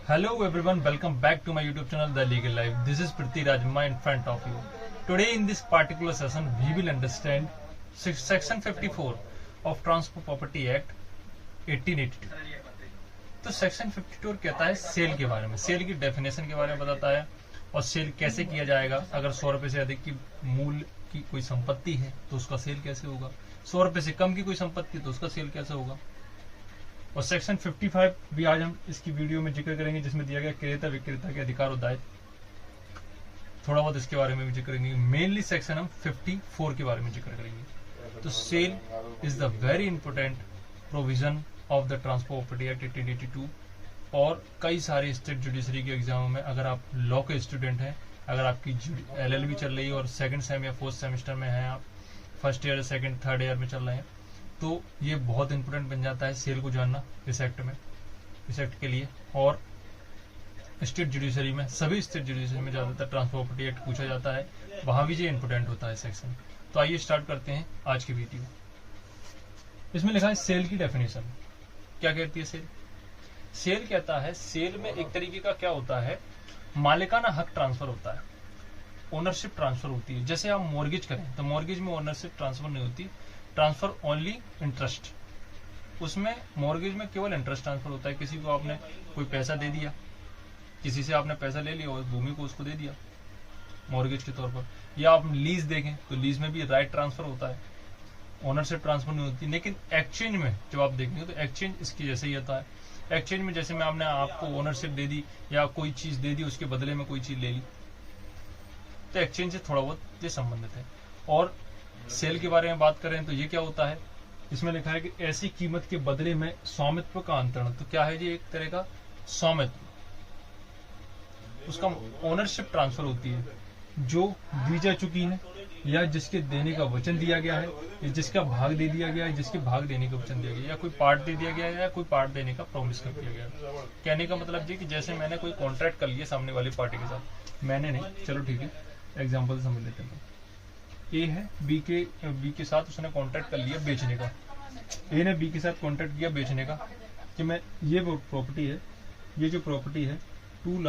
Hello everyone, welcome back to my YouTube channel The Legal Life. This is Priti Rajma in front of you. Today in this particular session we will understand section 54 of Transfer Property Act 1882. तो section 52 कहता है cell के बारे में, cell की definition के बारे में बताता है और सेल कैसे किया जाएगा। अगर 100 रुपए से अधिक की मूल्य की कोई संपत्ति है तो उसका सेल कैसे होगा, 100 रुपए से कम की कोई संपत्ति तो उसका सेल कैसे होगा। और सेक्शन 55 भी आज हम इसकी वीडियो में जिक्र करेंगे, जिसमें दिया गया क्रेता विक्रेता के अधिकार और दायित्व, थोड़ा बहुत इसके बारे में भी जिक्र करेंगे। मेनली सेक्शन हम 54 के बारे में जिक्र करेंगे। तो sale is the very important provision of the transfer property act 1882 और कई सारे स्टेट जुडिशरी के एग्जामों में अगर आप लॉ के स्टूडेंट हैं, अगर आपकी LLB चल रही है और सेकंड सेम या फोर्थ सेमेस्टर में हैं, आप first year second third year में चल रहे हैं, तो ये बहुत इंपॉर्टेंट बन जाता है सेल को जानना इस एक्ट में, इस एक्ट के लिए। और स्टेट जुडिशरी में, सभी स्टेट जुडिशरी में ज्यादातर ट्रांसफर प्रॉपर्टी एक्ट पूछा जाता है, वहां भी ये इंपॉर्टेंट होता है सेक्शन। तो आइए स्टार्ट करते हैं आज की वीडियो। इसमें लिखा है सेल की डेफिनेशन। क्या कहती है सेल? सेल कहता है, सेल में एक तरीके का क्या होता है, मालिकाना हक ट्रांसफर होता है, ओनरशिप ट्रांसफर होती है। जैसे आप मॉर्गेज करें तो मॉर्गेज में ओनरशिप ट्रांसफर नहीं होती, ट्रांसफर ओनली इंटरेस्ट। उसमें मॉर्गेज में केवल इंटरेस्ट ट्रांसफर होता है। किसी को आपने कोई पैसा दे दिया, किसी से आपने पैसा ले लिया और भूमि को उसको दे दिया मॉर्गेज के तौर पर, या आप लीज देखें तो लीज में भी राइट ट्रांसफर होता है, ओनरशिप ट्रांसफर नहीं होती। लेकिन एक्सचेंज में जब आप देखेंगे तो एक्सचेंज इसकी जैसे ही होता है। एक्सचेंज में जैसे मैं आपने आपको ओनरशिप दे दी या कोई चीज दे दी, उसके बदले में कोई चीज ले ली, तो एक्सचेंज से थोड़ा बहुत ये संबंधित है। और सेल के बारे में बात करें तो ये क्या होता है, इसमें लिखा है कि ऐसी कीमत के बदले में स्वामित्व का अंतरण। तो क्या है जी, एक तरह का स्वामित्व, उसका ओनरशिप ट्रांसफर होती है जो दी जा चुकी है या जिसके देने का वचन दिया गया है या जिसका भाग दे दिया गया है, जिसके भाग देने का वचन दिया गया, या कोई पार्ट दे दिया गया है या कोई पार्ट देने का प्रॉमिस कर दिया गया है। कहने का मतलब ये कि जैसे मैंने कोई कॉन्ट्रैक्ट कर लिया सामने वाली पार्टी के साथ, मैंने नहीं, चलो ठीक है एग्जाम्पल समझ लेते हैं। ए है बी के साथ उसने कॉन्ट्रैक्ट कर लिया बेचने का, ए ने बी के साथ कॉन्ट्रैक्ट किया बेचने का कि मैं ये प्रॉपर्टी है, ये जो प्रॉपर्टी है 2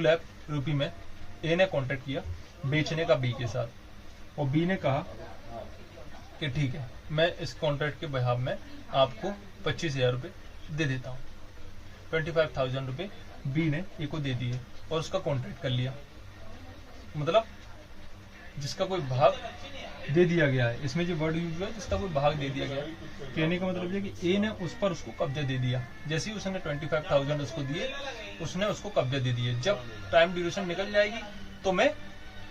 लाख रुपए में ए ने कॉन्ट्रैक्ट किया बेचने का बी के साथ, और बी ने कहा कि ठीक है मैं इस कॉन्ट्रैक्ट के बिहाफ में आपको 25,000 रुपए दे देता हूँ। 25,000 रुपए बी ने ए को दे दिए और उसका कॉन्ट्रैक्ट कर लिया। मतलब जिसका कोई भाग दे दिया गया है, इसमें जो वर्ड यूज हुआ है जिसका कोई भाग दे दिया गया है, कहने का मतलब है कि ए ने उस पर उसको कब्जा दे दिया। जैसे ही उसने 25,000 उसको दिए, उसने उसको कब्जा दे दिया। जब टाइम ड्यूरेशन निकल जाएगी तो मैं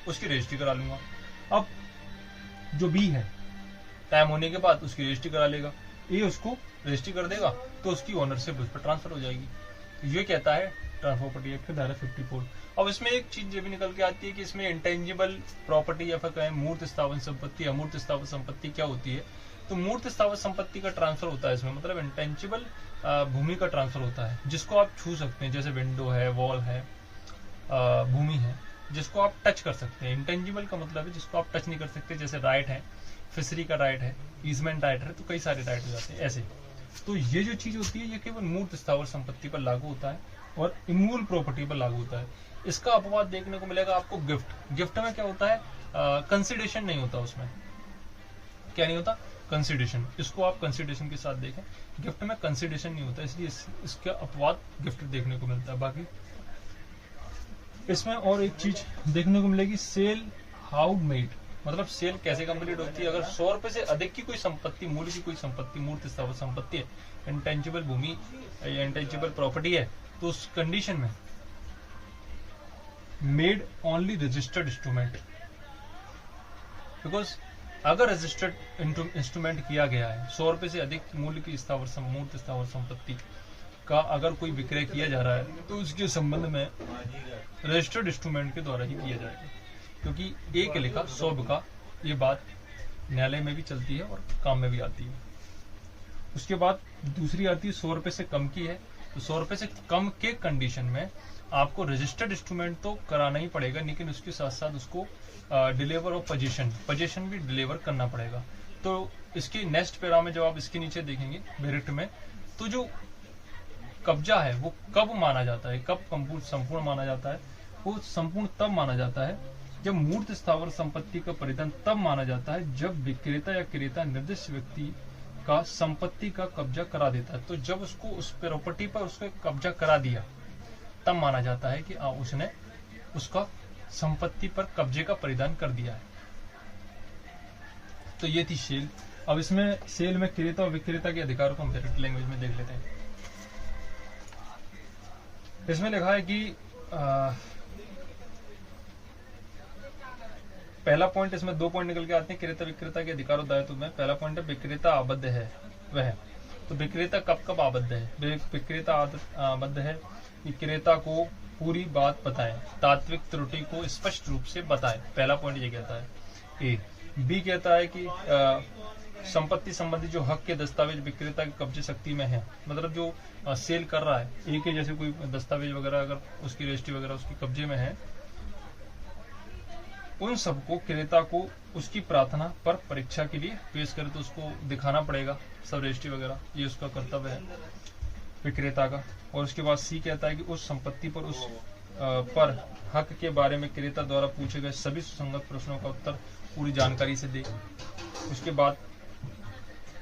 उसकी रजिस्ट्री करा लूंगा। अब जो बी है टाइम होने के बाद उसकी रजिस्ट्री करा लेगा, ए उसको रजिस्ट्री कर देगा तो उसकी ओनरशिप उस पर ट्रांसफर हो जाएगी। ये कहता है ट्रांसफर प्रॉपर्टी एक्ट धारा 54। अब इसमें एक चीज ये भी निकल के आती है कि इसमें इंटेंजिबल प्रॉपर्टी या फिर कहें मूर्त स्थावर संपत्ति, अमूर्त स्थावर संपत्ति क्या होती है। तो मूर्त स्थावर संपत्ति का ट्रांसफर होता है इसमें, मतलब इंटेंजिबल भूमि का ट्रांसफर होता है जिसको आप छू सकते हैं, जैसे विंडो है, वॉल है, भूमि है जिसको आप टच कर सकते हैं। इंटेंजिबल का मतलब है जिसको आप टच नहीं कर सकते, जैसे राइट है, फिशरी का राइट है, ईजमेंट राइट है, तो कई सारे राइट हो जाते हैं ऐसे। तो ये जो चीज होती है ये केवल मूर्त स्थावर संपत्ति पर लागू होता है और इमूवेबल प्रॉपर्टी पर लागू होता है। इसका अपवाद देखने को मिलेगा आपको गिफ्ट में क्या होता है, कंसिडरेशन नहीं होता उसमें। क्या नहीं होता? कंसिडरेशन। इसको आप कंसिडरेशन के साथ देखें, गिफ्ट में कंसिडरेशन नहीं होता, इसलिए इसका अपवाद गिफ्ट देखने को मिलता है। बाकी इसमें और एक चीज देखने को मिलेगी, सेल हाउ मेड, मतलब सेल कैसे कंप्लीट होती है। अगर 100 रुपए से अधिक की कोई संपत्ति, मूल्य की कोई संपत्ति, मूर्त स्थावर संपत्ति है, इंटेंजिबल भूमि या इंटेंजिबल प्रॉपर्टी है, तो उस कंडीशन में made only registered instrument, because अगर रजिस्टर्ड इंस्ट्रूमेंट किया गया है 100 रुपए से अधिक मूल्य की मूर्त स्थावर संपत्ति का अगर कोई विक्रय किया जा रहा है तो उसके संबंध में रजिस्टर्ड इंस्ट्रूमेंट के द्वारा ही किया जाएगा, क्योंकि एक लिखा 100 बिका, ये बात न्यायालय में भी चलती है और काम में भी आती है। उसके बाद दूसरी आती है 100 रुपए से कम की है, तो 100 रुपए से कम के कंडीशन में आपको रजिस्टर्ड इंस्ट्रूमेंट तो कराना ही पड़ेगा, लेकिन उसके साथ साथ उसको डिलीवर और पोजीशन भी डिलीवर करना पड़ेगा। तो इसके नेक्स्ट पैरा में जब आप इसके नीचे देखेंगे मेरिट में, तो जो कब्जा है वो कब माना जाता है, कब संपूर्ण माना जाता है? वो संपूर्ण तब माना जाता है जब मूर्त स्थावर संपत्ति का परिधान तब माना जाता है जब विक्रेता या क्रेता निर्दिष्ट व्यक्ति का संपत्ति का कब्जा करा देता है। तो जब उसको उस प्रॉपर्टी पर उसको कब्जा करा दिया तब माना जाता है कि उसने उसका संपत्ति पर कब्जे का परिधान कर दिया है। तो ये थी सेल। अब इसमें सेल में क्रेता और विक्रेता के अधिकारों को हम डायरेक्ट लैंग्वेज में देख लेते हैं। इसमें लिखा है कि पहला पॉइंट, इसमें 2 पॉइंट निकल के आते हैं क्रेता विक्रेता के अधिकार और दायित्व में। पहला पॉइंट है विक्रेता आबद्ध है वह। तो विक्रेता कब कब आबद्ध है? विक्रेता आबद्ध है कि क्रेता को पूरी बात बताए, तात्विक त्रुटि को स्पष्ट रूप से बताए। पहला पॉइंट ये कहता है। ए बी कहता है कि संपत्ति संबंधी जो हक के दस्तावेज विक्रेता के कब्जे शक्ति में है, मतलब जो सेल कर रहा है एक के जैसे कोई दस्तावेज वगैरह अगर उसकी रजिस्ट्री वगैरह उसके कब्जे में है, उन सबको क्रेता को उसकी प्रार्थना पर परीक्षा के लिए पेश करे तो उसको दिखाना पड़ेगा सब रजिस्ट्री वगैरह, ये उसका कर्तव्य है विक्रेता का। और उसके बाद सी कहता है कि उस संपत्ति पर उस पर हक के बारे में क्रेता द्वारा पूछे गए सभी सुसंगत प्रश्नों का उत्तर पूरी जानकारी से दे। उसके बाद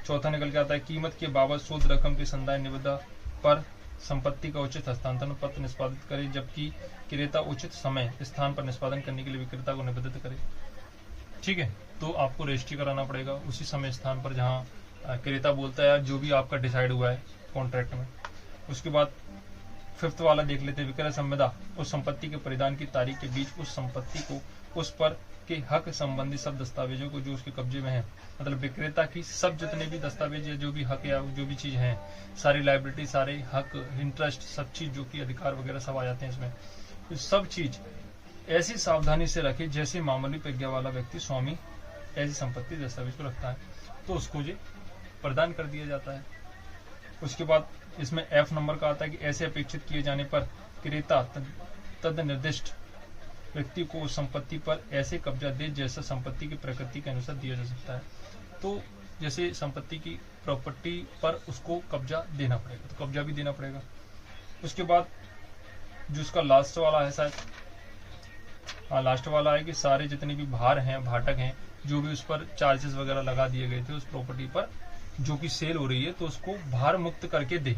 चौथा निकल के आता है कीमत के बाबत शोध रकम की संदाय निविदा पर संपत्ति का उचित हस्तांतरण पत्र निष्पादित करे, जबकि क्रेता उचित समय स्थान पर निष्पादन करने के लिए विक्रेता को निवेदित करे। ठीक है, तो आपको रजिस्ट्री कराना पड़ेगा उसी समय स्थान पर जहां क्रेता बोलता है जो भी आपका डिसाइड हुआ है कॉन्ट्रैक्ट में। उसके बाद 5th वाला देख लेते हैं, विक्रय संविदा उस संपत्ति के परिधान की तारीख के बीच उस संपत्ति को उस पर के हक संबंधी सब दस्तावेजों को जो उसके कब्जे में है, मतलब विक्रेता की सब जितने भी दस्तावेज या जो भी हक या जो भी चीज है, सारी लायबिलिटी, सारे हक, इंटरेस्ट, सब चीज जो कि अधिकार वगैरह सब आ जाते हैं इसमें, तो सब चीज ऐसी सावधानी से रखे जैसे मामूली प्रज्ञा वाला व्यक्ति स्वामी ऐसी संपत्ति दस्तावेज को रखता है, तो उसको ये प्रदान कर दिया जाता है। उसके बाद इसमें F नंबर का आता है कि ऐसे अपेक्षित किए जाने पर क्रेता तद निर्दिष्ट व्यक्ति को उस संपत्ति पर ऐसे कब्जा दे जैसा संपत्ति की प्रकृति के अनुसार दिया जा सकता है। तो जैसे संपत्ति की प्रॉपर्टी पर उसको कब्जा देना पड़ेगा, तो कब्जा भी देना पड़ेगा। उसके बाद जो उसका लास्ट वाला है शायद, लास्ट वाला है कि सारे जितने भी भार हैं, भाटक हैं, जो भी उस पर चार्जेस वगैरह लगा दिए गए थे उस प्रॉपर्टी पर जो कि सेल हो रही है, तो उसको भार मुक्त करके दे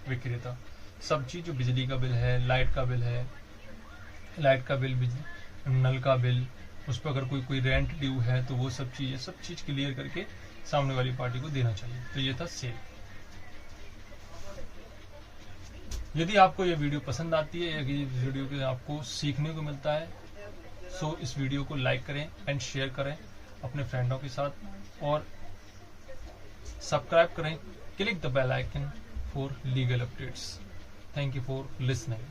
विक्रेता। सब चीज जो बिजली का बिल है, लाइट का बिल है, लाइट का बिल, नल का बिल, उस पर अगर कोई रेंट ड्यू है तो वो सब चीज क्लियर करके सामने वाली पार्टी को देना चाहिए। तो ये था सेल। यदि आपको ये वीडियो पसंद आती है या इस वीडियो के आपको सीखने को मिलता है, सो इस वीडियो को लाइक करें एंड शेयर करें अपने फ्रेंडों के साथ और सब्सक्राइब करें। Click the bell icon for legal updates. Thank you for listening.